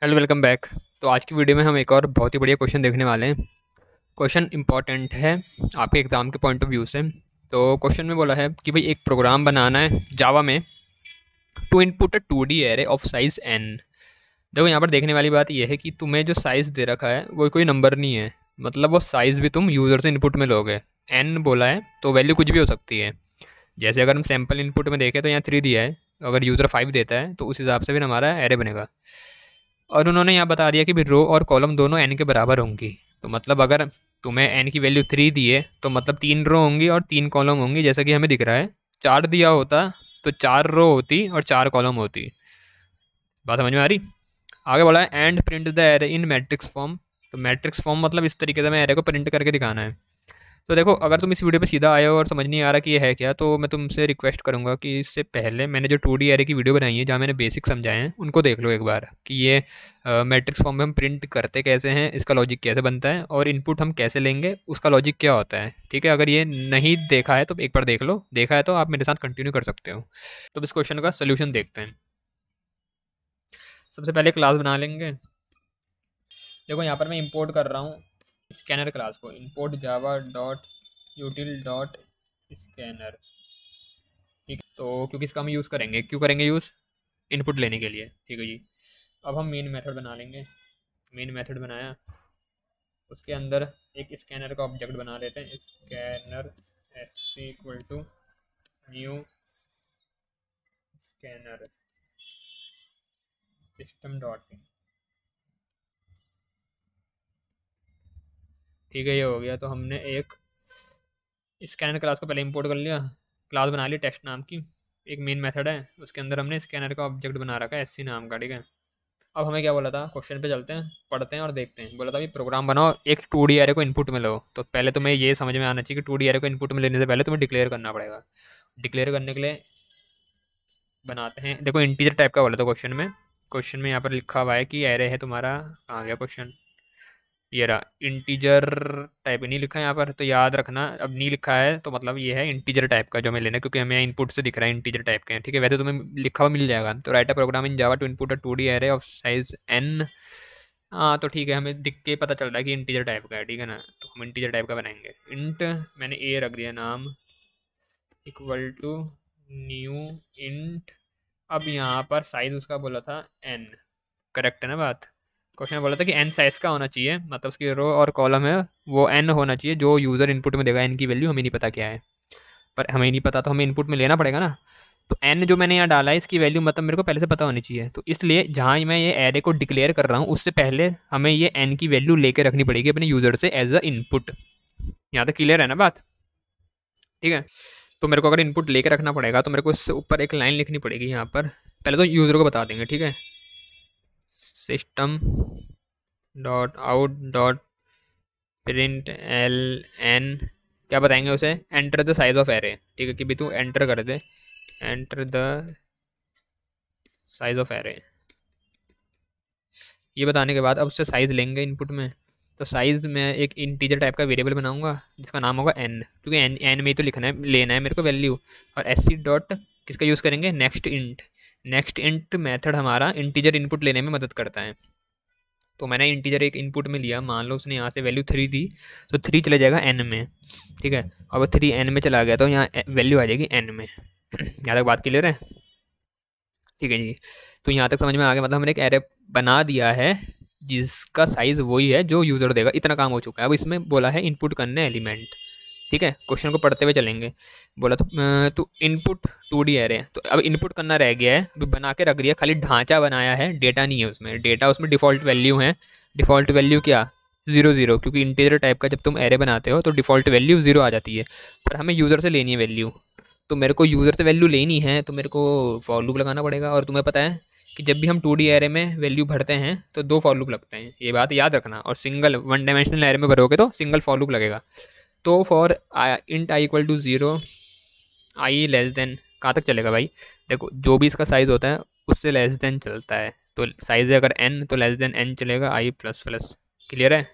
Hello, welcome back. तो आज की वीडियो में हम एक और बहुत ही बढ़िया क्वेश्चन देखने वाले हैं। क्वेश्चन इंपॉर्टेंट है आपके एग्ज़ाम के पॉइंट ऑफ व्यू से। तो क्वेश्चन में बोला है कि भाई एक प्रोग्राम बनाना है जावा में to input a 2D array of size n। देखो यहाँ पर देखने वाली बात यह है कि तुम्हें जो साइज़ दे रखा है वो कोई नंबर नहीं है, मतलब वो साइज़ भी तुम यूज़र से इनपुट में लोगे। n बोला है तो वैल्यू कुछ भी हो सकती है। जैसे अगर हम सैम्पल इनपुट में देखें तो यहाँ 3 दिया है, अगर यूज़र 5 देता है तो उस हिसाब से फिर हमारा एरे बनेगा। और उन्होंने यहाँ बता दिया कि भी रो और कॉलम दोनों एन के बराबर होंगी। तो मतलब अगर तुम्हें एन की वैल्यू 3 दी है तो मतलब 3 रो होंगी और 3 कॉलम होंगी, जैसा कि हमें दिख रहा है। 4 दिया होता तो 4 रो होती और 4 कॉलम होती। बात समझ में आ रही? आगे बोला है and print the array in matrix form. तो मैट्रिक्स फॉर्म मतलब इस तरीके से हमें एरे को प्रिंट करके दिखाना है। तो देखो, अगर तुम इस वीडियो पे सीधा आए हो और समझ नहीं आ रहा कि ये है क्या, तो मैं तुमसे रिक्वेस्ट करूंगा कि इससे पहले मैंने जो 2D एरे की वीडियो बनाई है जहाँ मैंने बेसिक समझाए हैं उनको देख लो एक बार कि ये मैट्रिक्स फॉर्म में हम प्रिंट करते कैसे हैं, इसका लॉजिक कैसे बनता है और इनपुट हम कैसे लेंगे, उसका लॉजिक क्या होता है। ठीक है, अगर ये नहीं देखा है तो एक बार देख लो, देखा है तो आप मेरे साथ कंटिन्यू कर सकते हो। तो इस क्वेश्चन का सोल्यूशन देखते हैं। सबसे पहले क्लास बना लेंगे। देखो यहाँ पर मैं इंपोर्ट कर रहा हूँ स्कैनर क्लास को। Import Java dot यूटिल dot scanner. ठीक है, तो क्योंकि इसका हम यूज़ करेंगे, क्यों करेंगे यूज़? इनपुट लेने के लिए। ठीक है जी। अब हम मेन मेथड बना लेंगे। मेन मेथड बनाया, उसके अंदर एक स्कैनर का ऑब्जेक्ट बना लेते हैं। Scanner S equal to new scanner system dot in. ठीक है, ये हो गया। तो हमने एक स्कैनर क्लास को पहले इंपोर्ट कर लिया, क्लास बना ली टेस्ट नाम की। एक मेन मेथड है, उसके अंदर हमने स्कैनर का ऑब्जेक्ट बना रखा है एस नाम का। ठीक है, अब हमें क्या बोला था, क्वेश्चन पे चलते हैं, पढ़ते हैं और देखते हैं। बोला था भाई प्रोग्राम बनाओ, एक 2D एरे को इनपुट में लो। तो पहले तुम्हें ये समझ में आना चाहिए कि 2D एरे को इनपुट में लेने से पहले तुम्हें डिक्लेयर करना पड़ेगा। डिक्लेयर करने के लिए बनाते हैं। देखो इंटीजर टाइप का बोला था क्वेश्चन में। क्वेश्चन में यहाँ पर लिखा हुआ है कि एरे है तुम्हारा, आ गया क्वेश्चन, ये रहा। इंटीजर टाइप नहीं लिखा है यहाँ पर, तो याद रखना। अब नहीं लिखा है तो मतलब ये है इंटीजर टाइप का जो हमें लेना है, क्योंकि हमें इनपुट से दिख रहा है इंटीजर टाइप के हैं। ठीक है, वैसे तुम्हें लिखा हुआ मिल जाएगा। तो write a program in Java to input a 2D array of size n। हाँ तो ठीक है, हमें दिख के पता चल रहा है कि इंटीजर टाइप का है। ठीक है ना, तो हम इंटीजर टाइप का बनाएंगे। इंट, मैंने ए रख दिया नाम, इक्वल टू न्यू इंट। अब यहाँ पर साइज उसका बोला था n। करेक्ट है ना बात? क्वेश्चन में बोला था कि n साइज का होना चाहिए, मतलब उसकी रो और कॉलम है वो n होना चाहिए। जो यूज़र इनपुट में देगा n की वैल्यू हमें नहीं पता क्या है, पर हमें नहीं पता तो हमें इनपुट में लेना पड़ेगा ना। तो n जो मैंने यहाँ डाला है इसकी वैल्यू मतलब मेरे को पहले से पता होनी चाहिए। तो इसलिए जहाँ मैं ये एरे को डिक्लेयर कर रहा हूँ उससे पहले हमें ये n की वैल्यू लेके रखनी पड़ेगी अपने यूज़र से एज अ इनपुट। यहाँ तक क्लियर है ना बात? ठीक है, तो मेरे को अगर इनपुट लेके रखना पड़ेगा तो मेरे को इससे ऊपर एक लाइन लिखनी पड़ेगी यहाँ पर। पहले तो यूज़र को बता देंगे। ठीक है, system dot out dot print L N. क्या बताएंगे उसे? Enter the size of array. ठीक है, कि भी तू एंटर कर दे, enter the size of array. ये बताने के बाद अब उससे साइज़ लेंगे इनपुट में। तो साइज़ में एक इंटीजर टाइप का वेरिएबल बनाऊंगा जिसका नाम होगा n, क्योंकि n में ही तो लिखना है, लेना है मेरे को वैल्यू। और एस सी डॉट किसका यूज़ करेंगे? Next int. Next int method हमारा इंटीजर इनपुट लेने में मदद करता है। तो मैंने इंटीजर एक इनपुट में लिया, मान लो उसने यहाँ से वैल्यू 3 दी, तो 3 चले जाएगा n में। ठीक है, अब 3 n में चला गया तो यहाँ वैल्यू आ जाएगी n में। यहाँ तक बात क्लियर है? ठीक है जी। तो यहाँ तक समझ में आ गया, मतलब हमने एक एरे बना दिया है जिसका साइज़ वही है जो यूज़र देगा। इतना काम हो चुका है। अब इसमें बोला है इनपुट करने एलिमेंट। ठीक है, क्वेश्चन को पढ़ते हुए चलेंगे। बोला तो इनपुट 2D एरे, तो अब इनपुट करना रह गया है। अभी बना के रख दिया, खाली ढांचा बनाया है, डेटा नहीं है उसमें। डेटा उसमें डिफ़ॉल्ट वैल्यू है। डिफ़ॉल्ट वैल्यू क्या? 0 0, क्योंकि इंटीजर टाइप का जब तुम एरे बनाते हो तो डिफ़ॉल्ट वैल्यू 0 आ जाती है। पर हमें यूज़र से लेनी है वैल्यू। तो मेरे को यूज़र से वैल्यू लेनी है तो मेरे को फॉर लूप लगाना पड़ेगा। और तुम्हें पता है कि जब भी हम 2D एरे में वैल्यू भरते हैं तो 2 फॉर लूप लगते हैं, ये बात याद रखना। और सिंगल 1 डायमेंशनल एरे में भरोगे तो सिंगल फॉर लूप लगेगा। तो for int I equal to 0, I less than, कहाँ तक चलेगा भाई? देखो जो भी इसका साइज़ होता है उससे लेस देन चलता है। तो साइज़ है अगर n तो लेस देन n चलेगा, आई प्लस प्लस। क्लियर है?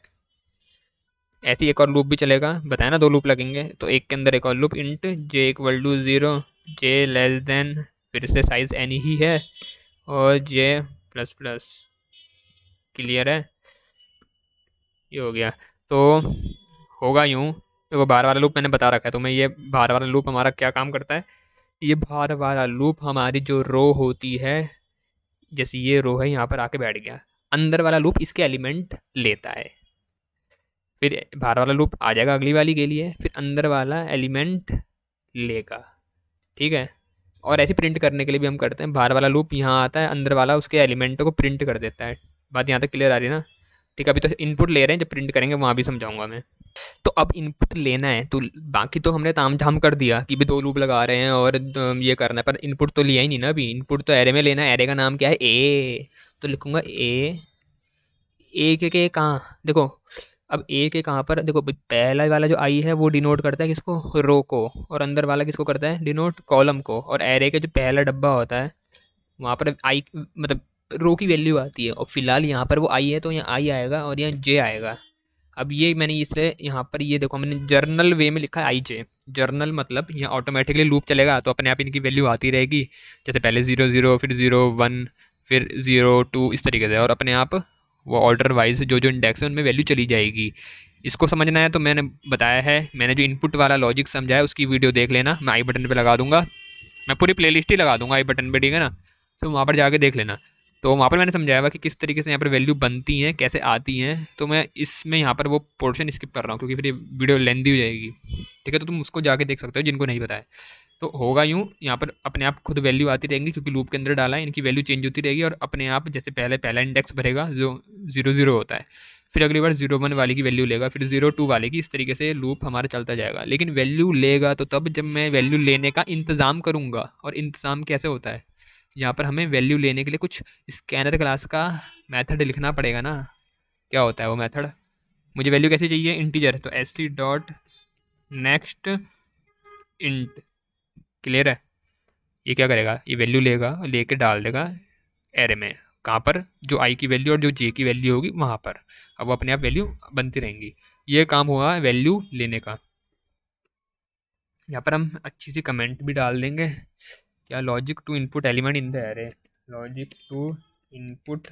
ऐसे ही एक और लूप भी चलेगा, बताया ना 2 लूप लगेंगे। तो एक के अंदर एक और loop, int J equal to 0, J less than, फिर से साइज़ n ही है, और जे प्लस प्लस। क्लियर है, ये हो गया। तो होगा यूँ, देखो बार वाला लूप मैंने बता रखा है तुम्हें। ये बार वाला लूप हमारा क्या काम करता है, ये बार वाला लूप हमारी जो रो होती है, जैसे ये रो है यहाँ पर आके बैठ गया, अंदर वाला लूप इसके एलिमेंट लेता है, फिर बाहर वाला लूप आ जाएगा अगली वाली के लिए, फिर अंदर वाला एलिमेंट लेगा, ठीक है। और ऐसे प्रिंट करने के लिए भी हम करते हैं, बाहर वाला लूप यहाँ आता है, अंदर वाला उसके एलिमेंटों को प्रिंट कर देता है। बात यहाँ तक क्लियर आ रही है ना? ठीक है, अभी तो इनपुट ले रहे हैं, जब प्रिंट करेंगे वहाँ भी समझाऊंगा मैं। तो अब इनपुट लेना है, तो बाकी तो हमने ताम झाम कर दिया कि भी 2 लूप लगा रहे हैं और ये करना है, पर इनपुट तो लिया ही नहीं ना अभी। इनपुट तो एरे में लेना है, एरे का नाम क्या है, ए। तो लिखूंगा ए के कहाँ देखो, अब ए के कहाँ पर देखो, पहला वाला जो आई है वो डिनोट करता है किसको, रो को, और अंदर वाला किसको करता है, डिनोट कॉलम को। और एरे का जो पहला डब्बा होता है वहाँ पर आई मतलब रो की वैल्यू आती है, और फिलहाल यहाँ पर वो आई है, तो यहाँ आई आएगा और यहाँ जे आएगा। अब ये मैंने इसलिए यहाँ पर ये देखो मैंने जर्नल वे में लिखा है आई जे। जर्नल मतलब यहाँ ऑटोमेटिकली लूप चलेगा, तो अपने आप इनकी वैल्यू आती रहेगी, जैसे पहले 0 0 फिर 0 1 फिर 0 2 इस तरीके से, और अपने आप वो ऑर्डर वाइज जो जो इंडेक्स है उनमें वैल्यू चली जाएगी। इसको समझना है तो मैंने बताया है, मैंने जो इनपुट वाला लॉजिक समझाया उसकी वीडियो देख लेना, मैं आई बटन पे लगा दूंगा, मैं पूरी प्लेलिस्ट ही लगा दूंगा आई बटन पे, ठीक है ना? तो वहाँ पर जाके देख लेना। तो वहाँ पर मैंने समझाया हुआ कि किस तरीके से यहाँ पर वैल्यू बनती हैं, कैसे आती हैं। तो मैं इसमें यहाँ पर वो पोर्शन स्किप कर रहा हूँ क्योंकि फिर ये वीडियो लेंदी हो जाएगी, ठीक है? तो तुम उसको जाके देख सकते हो जिनको नहीं पता है। तो होगा यूँ, यहाँ पर अपने आप खुद वैल्यू आती रहेंगी क्योंकि लूप के अंदर डाला है, इनकी वैल्यू चेंज होती रहेगी, और अपने आप जैसे पहला इंडेक्स भरेगा जो 0 0 होता है, फिर अगली बार 0 1 वाले की वैल्यू लेगा, फिर 0 2 वाले की, इस तरीके से लूप हमारा चलता जाएगा। लेकिन वैल्यू लेगा तो तब जब मैं वैल्यू लेने का इंतज़ाम करूँगा। और इंतज़ाम कैसे होता है, यहाँ पर हमें वैल्यू लेने के लिए कुछ स्कैनर क्लास का मेथड लिखना पड़ेगा ना। क्या होता है वो मेथड, मुझे वैल्यू कैसे चाहिए, इंटीजर, तो sc dot next int. Clear है? ये क्या करेगा, ये वैल्यू लेगा, लेके डाल देगा एरे में, कहाँ पर, जो आई की वैल्यू और जो जे की वैल्यू होगी वहाँ पर। अब वो अपने आप वैल्यू बनती रहेंगी। ये काम हुआ वैल्यू लेने का। यहाँ पर हम अच्छी सी कमेंट भी डाल देंगे, क्या, logic to input element in the array, logic to input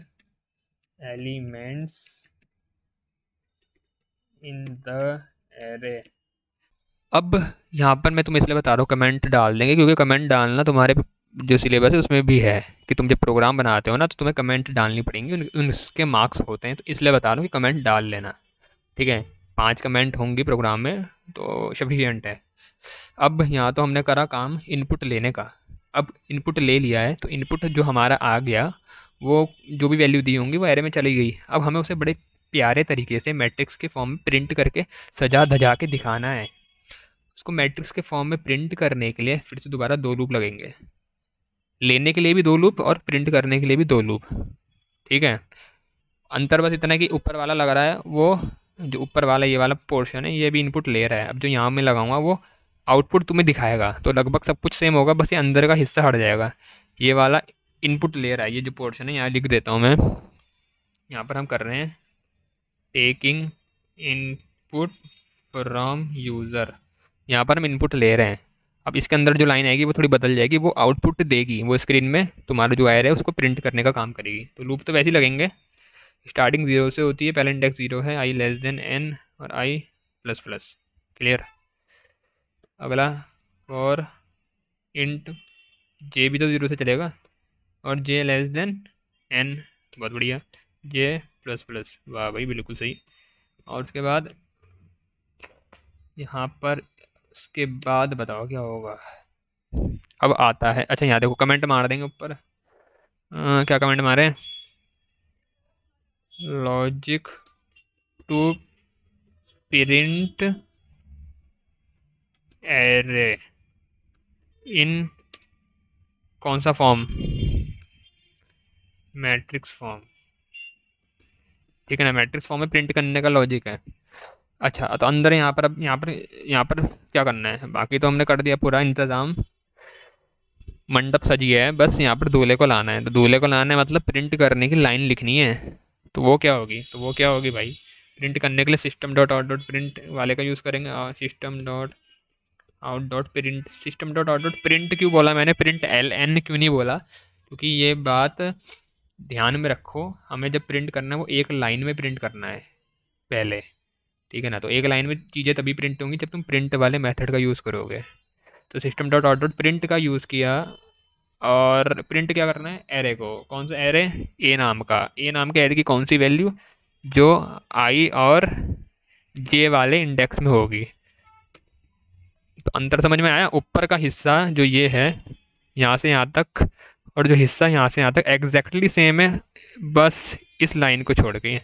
elements in the array. अब यहाँ पर मैं तुम्हें इसलिए बता रहा हूँ कमेंट डाल देंगे, क्योंकि कमेंट डालना तुम्हारे जो सिलेबस है उसमें भी है कि तुम जब प्रोग्राम बनाते हो ना तो तुम्हें कमेंट डालनी पड़ेंगी, उनके मार्क्स होते हैं। तो इसलिए बता रहा हूँ कि कमेंट डाल लेना, ठीक है? 5 कमेंट होंगी प्रोग्राम में तो सफिशियंट है। अब यहाँ तो हमने करा काम इनपुट लेने का। अब इनपुट ले लिया है तो इनपुट जो हमारा आ गया वो जो भी वैल्यू दी होंगी वो एरे में चली गई। अब हमें उसे बड़े प्यारे तरीके से मैट्रिक्स के फॉर्म में प्रिंट करके सजा धजा के दिखाना है। उसको मैट्रिक्स के फॉर्म में प्रिंट करने के लिए फिर से दोबारा 2 लूप लगेंगे, लेने के लिए भी 2 लूप और प्रिंट करने के लिए भी 2 लूप, ठीक है? अंतर बस इतना है कि ऊपर वाला लग रहा है, वो जो ऊपर वाला ये वाला पोर्शन है ये भी इनपुट ले रहा है। अब जो यहाँ में लगाऊंगा वो आउटपुट तुम्हें दिखाएगा, तो लगभग सब कुछ सेम होगा, बस ये अंदर का हिस्सा हट जाएगा। ये वाला इनपुट ले रहा है, ये जो पोर्शन है यहाँ लिख देता हूँ मैं। यहाँ पर हम कर रहे हैं टेकिंग इनपुट फ्रॉम यूज़र, यहाँ पर हम इनपुट ले रहे हैं। अब इसके अंदर जो लाइन आएगी वो थोड़ी बदल जाएगी, वो आउटपुट देगी, वो स्क्रीन में तुम्हारा जो एरे है उसको प्रिंट करने का काम करेगी। तो लूप तो वैसे ही लगेंगे, स्टार्टिंग 0 से होती है, पहला इंडेक्स 0 है, i लेस देन n और i प्लस प्लस। क्लियर? अगला और इंट j भी तो 0 से चलेगा, और j लेस देन n, बहुत बढ़िया, j प्लस प्लस, वाह भाई बिल्कुल सही। और उसके बाद यहाँ पर उसके बाद बताओ क्या होगा। अब आता है, अच्छा यहाँ देखो कमेंट मार देंगे ऊपर, क्या कमेंट मारे, logic to print array in कौन सा फॉर्म, मैट्रिक्स फॉर्म, ठीक है ना? मैट्रिक्स फॉर्म में प्रिंट करने का लॉजिक है। अच्छा तो अंदर यहाँ पर, अब यहाँ पर क्या करना है, बाकी तो हमने कर दिया पूरा इंतज़ाम, मंडप सज गया है, बस यहाँ पर दूल्हे को लाना है। तो दूल्हे को लाना है मतलब प्रिंट करने की लाइन लिखनी है, तो वो क्या होगी, भाई प्रिंट करने के लिए system dot out dot print वाले का यूज़ करेंगे, system dot out dot print. System dot out dot print क्यों बोला मैंने, प्रिंट ln क्यों नहीं बोला, क्योंकि ये बात ध्यान में रखो, हमें जब प्रिंट करना है वो एक लाइन में प्रिंट करना है पहले, ठीक है ना। तो एक लाइन में चीज़ें तभी प्रिंट होंगी जब तुम प्रिंट वाले मेथड का यूज़ करोगे। तो system dot out dot print का यूज़ किया, और प्रिंट क्या करना है, एरे को। कौन सा एरे, ए नाम का। ए नाम के एरे की कौन सी वैल्यू, जो आई और जे वाले इंडेक्स में होगी। तो अंतर समझ में आया। ऊपर का हिस्सा जो ये है यहाँ से यहाँ तक, और जो हिस्सा यहाँ से यहाँ तक एग्जैक्टली सेम है, बस इस लाइन को छोड़ के,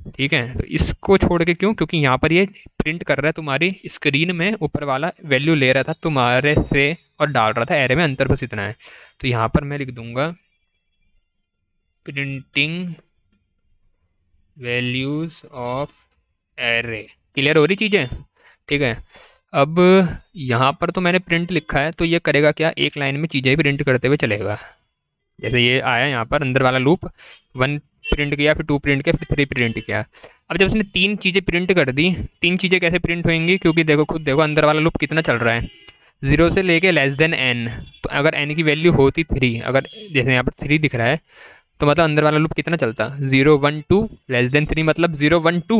ठीक है। तो इसको छोड़ के क्यों, क्योंकि यहाँ पर ये प्रिंट कर रहा है तुम्हारी स्क्रीन में, ऊपर वाला वैल्यू ले रहा था तुम्हारे से और डाल रहा था एरे में, अंतर बस इतना है। तो यहाँ पर मैं लिख दूंगा printing values of array. Clear हो रही चीज़ें, ठीक है। अब यहाँ पर तो मैंने प्रिंट लिखा है, तो ये करेगा क्या, एक लाइन में चीज़ें प्रिंट करते हुए चलेगा। जैसे ये आया यहाँ पर अंदर वाला लूप, 1 प्रिंट किया, फिर 2 प्रिंट किया, फिर 3 प्रिंट किया। अब जब उसने 3 चीज़ें प्रिंट कर दी, 3 चीज़ें कैसे प्रिंट होंगी, क्योंकि देखो खुद देखो अंदर वाला लूप कितना चल रहा है, 0 से लेके n। तो अगर n की वैल्यू होती 3, अगर जैसे यहाँ पर 3 दिख रहा है, तो मतलब अंदर वाला लूप कितना चलता, 0 1 2 <3, मतलब 0 1 2,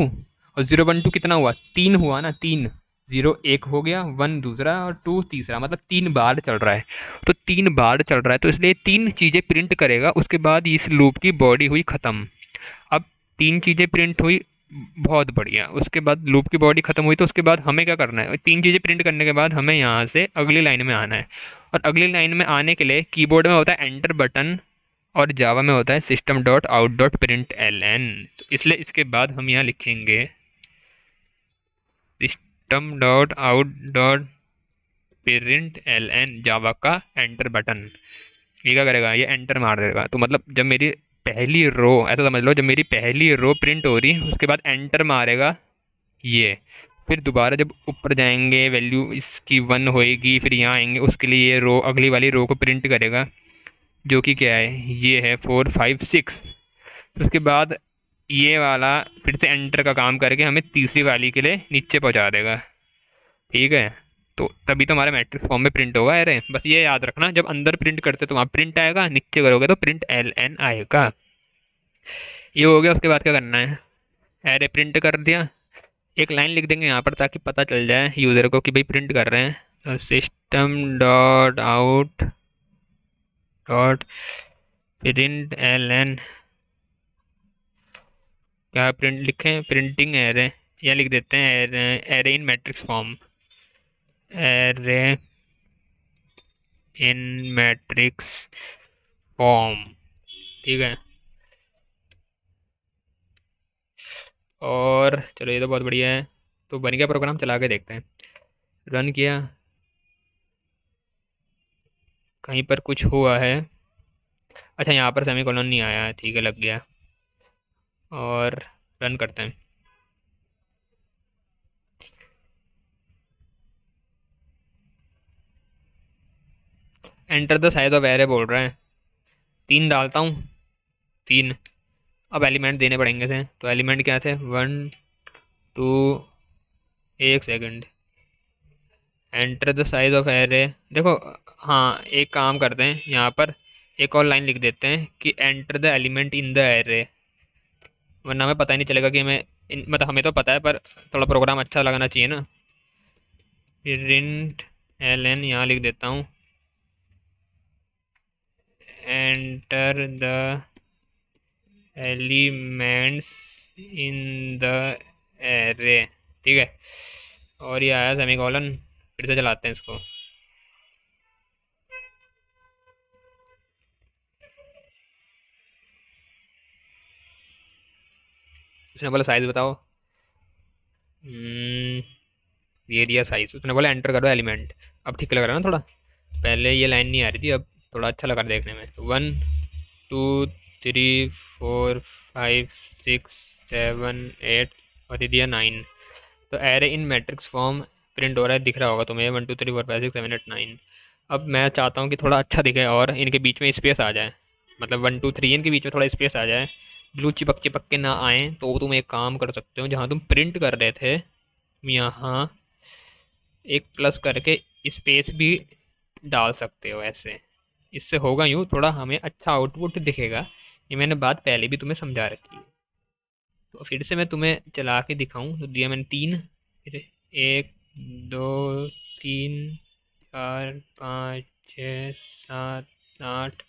और 0 1 2 कितना हुआ, 3 हुआ ना, 3। 0 एक हो गया, 1 दूसरा, और 2 तीसरा, मतलब 3 बार चल रहा है। तो 3 बार चल रहा है, तो इसलिए 3 चीज़ें प्रिंट करेगा। उसके बाद इस लूप की बॉडी हुई ख़त्म। अब 3 चीज़ें प्रिंट हुई, बहुत बढ़िया। उसके बाद लूप की बॉडी ख़त्म हुई, तो उसके बाद हमें क्या करना है, 3 चीज़ें प्रिंट करने के बाद हमें यहाँ से अगली लाइन में आना है। और अगली लाइन में आने के लिए कीबोर्ड में होता है एंटर बटन, और जावा में होता है system dot out dot print L N. तो इसलिए इसके बाद हम यहाँ लिखेंगे system dot out dot print L N, Java का एंटर बटन। ये क्या करेगा, ये एंटर मार देगा। तो मतलब जब मेरी पहली रो, ऐसा समझ लो, जब मेरी पहली रो प्रिंट हो रही, उसके बाद एंटर मारेगा ये, फिर दोबारा जब ऊपर जाएंगे वैल्यू इसकी 1 होएगी, फिर यहाँ आएंगे, उसके लिए ये रो अगली वाली रो को प्रिंट करेगा, जो कि क्या है, ये है 4 5 6। उसके बाद ये वाला फिर से एंटर का काम करके हमें तीसरी वाली के लिए नीचे पहुंचा देगा, ठीक है। तो तभी तो हमारा मैट्रिक्स फॉर्म में प्रिंट होगा एरे। बस ये याद रखना, जब अंदर प्रिंट करते तो वहाँ प्रिंट आएगा, नीचे करोगे तो प्रिंट एल एन आएगा। ये हो गया। उसके बाद क्या करना है, एरे प्रिंट कर दिया, एक लाइन लिख देंगे यहाँ पर ताकि पता चल जाए यूज़र को कि भाई प्रिंट कर रहे हैं। तो system dot out dot print L N, क्या प्रिंट लिखें, प्रिंटिंग एरे, या लिख देते हैं array in matrix form, array in matrix form, ठीक है। और चलो ये तो बहुत बढ़िया है। तो बन गया प्रोग्राम, चला के देखते हैं। रन किया, कहीं पर कुछ हुआ है, अच्छा यहाँ पर सेमीकोलन नहीं आया, ठीक है, लग गया। और रन करते हैं। Enter the size of array बोल रहा है, 3 डालता हूँ, 3। अब एलिमेंट देने पड़ेंगे थे, तो एलिमेंट क्या थे, 1 2, 1 second, enter the size of array. देखो हाँ, एक काम करते हैं, यहाँ पर एक और लाइन लिख देते हैं कि enter the element in the array, वरना हमें पता ही नहीं चलेगा कि हमें मतलब हमें तो पता है, पर थोड़ा प्रोग्राम अच्छा लगना चाहिए ना। प्रिंट एल एन यहाँ लिख देता हूँ, enter the elements in the array, ठीक है। और ये आया सेमीकोलन, फिर से चलाते हैं इसको। उसने बोला साइज बताओ, ये दिया साइज। उसने बोला एंटर करो एलिमेंट। अब ठीक लग रहा है ना थोड़ा, पहले ये लाइन नहीं आ रही थी, अब थोड़ा अच्छा लग रहा है देखने में। 1 2 3 4 5 6 7 8, और ये दिया 9। तो array in matrix form print हो रहा है, दिख रहा होगा तुम्हें, 1 2 3 4 5 6 7 8 9। अब मैं चाहता हूँ कि थोड़ा अच्छा दिखे और इनके बीच में स्पेस आ जाए, मतलब 1 2 3 इनके बीच में थोड़ा स्पेस आ जाए, ब्लू चिपक चिपक के ना आए। तो तुम एक काम कर सकते हो, जहाँ तुम प्रिंट कर रहे थे यहाँ एक प्लस करके स्पेस भी डाल सकते हो ऐसे। इससे होगा यूँ, थोड़ा हमें अच्छा आउटपुट दिखेगा ये मैंने बात पहले भी तुम्हें समझा रखी है। तो फिर से मैं तुम्हें चला के दिखाऊं तो दिया मैंने 3, फिर 1 2 3 4 5 6 7 8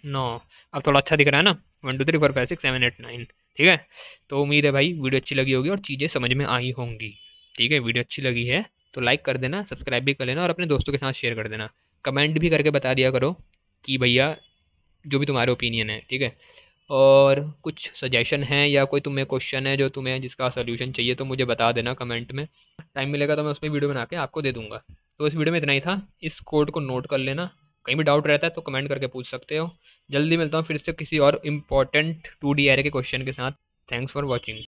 9। अब थोड़ा अच्छा दिख रहा है ना, 1 2 3 4 5 6 7 8 9। ठीक है, तो उम्मीद है भाई वीडियो अच्छी लगी होगी और चीज़ें समझ में आई होंगी। ठीक है, वीडियो अच्छी लगी है तो लाइक कर देना, सब्सक्राइब भी कर लेना और अपने दोस्तों के साथ शेयर कर देना। कमेंट भी करके बता दिया करो कि भैया जो भी तुम्हारे ओपिनियन है। ठीक है, और कुछ सजेशन है या कोई तुम्हें क्वेश्चन है जो तुम्हें जिसका सोल्यूशन चाहिए तो मुझे बता देना कमेंट में। टाइम मिलेगा तो मैं उस पर वीडियो बना के आपको दे दूंगा। तो इस वीडियो में इतना ही था, इस कोड को नोट कर लेना, कहीं भी डाउट रहता है तो कमेंट करके पूछ सकते हो। जल्दी मिलता हूँ फिर से किसी और इम्पॉर्टेंट 2D एरे के क्वेश्चन के साथ। Thanks for watching.